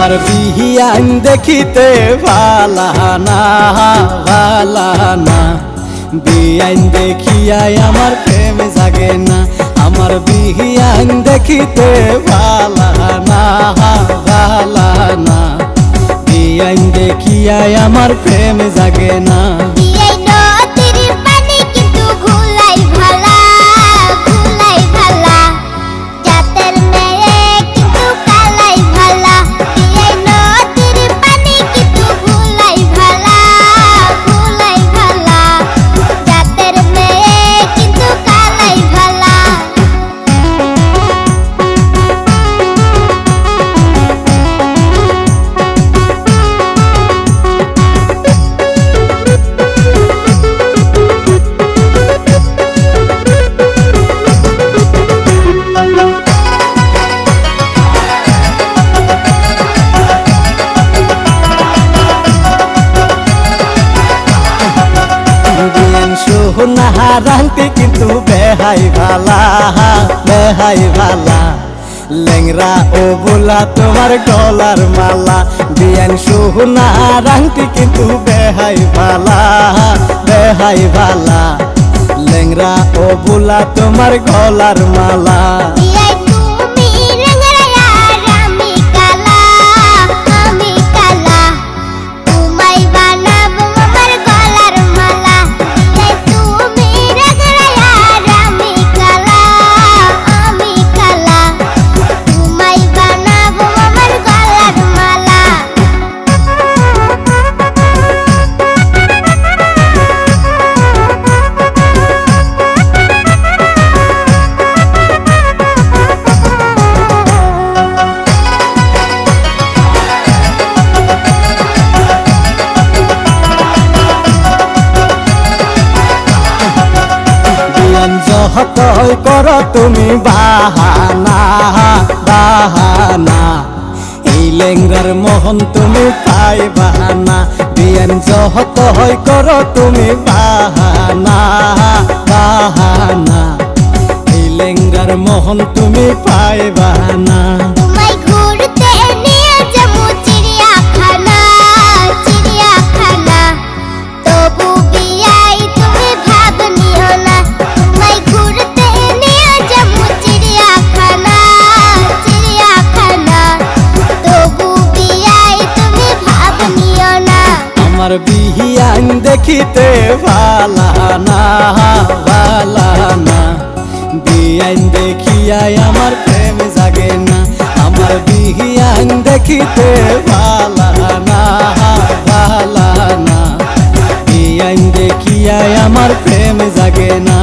তোমার বিহিয়ান দেখিতে ভালানা ভালানা, বিয়াইন দেখিয়াই আমার প্রেম জাগে না। আমার বিহিয়ান দেখিতে ভালানা ভালানা, বিয়াইন দেখিয়াই আমার প্রেম জাগে না। সোনা হারান্তি কিন্তু বেহাই ভালা বেহাই ভালা, লেংরা ও বোলা তোমার গলার মালা। বিয়ান সোনা হারান্তি কিন্তু বেহাই ভালা বেহাই ভালা, লেংরা ও বোলা তোমার গলার মালা। যতই করো তুমি বাহানা বাহানা, এই লেঙ্গার মোহন তুমি পাইবা না। বিয়ান যতই করো তুমি বাহানা বাহানা, এই লেঙ্গার মোহন তুমি পাইবা না। আমার বিহিয়ান দেখিতে ভালানা ভালানা, বিয়ান দেখিয়াই আমার প্রেম জাগে না। আমার বিহিয়ান দেখিতে ভালানা ভালানা, বিয়ান দেখিয়াই আমার প্রেম জাগে না।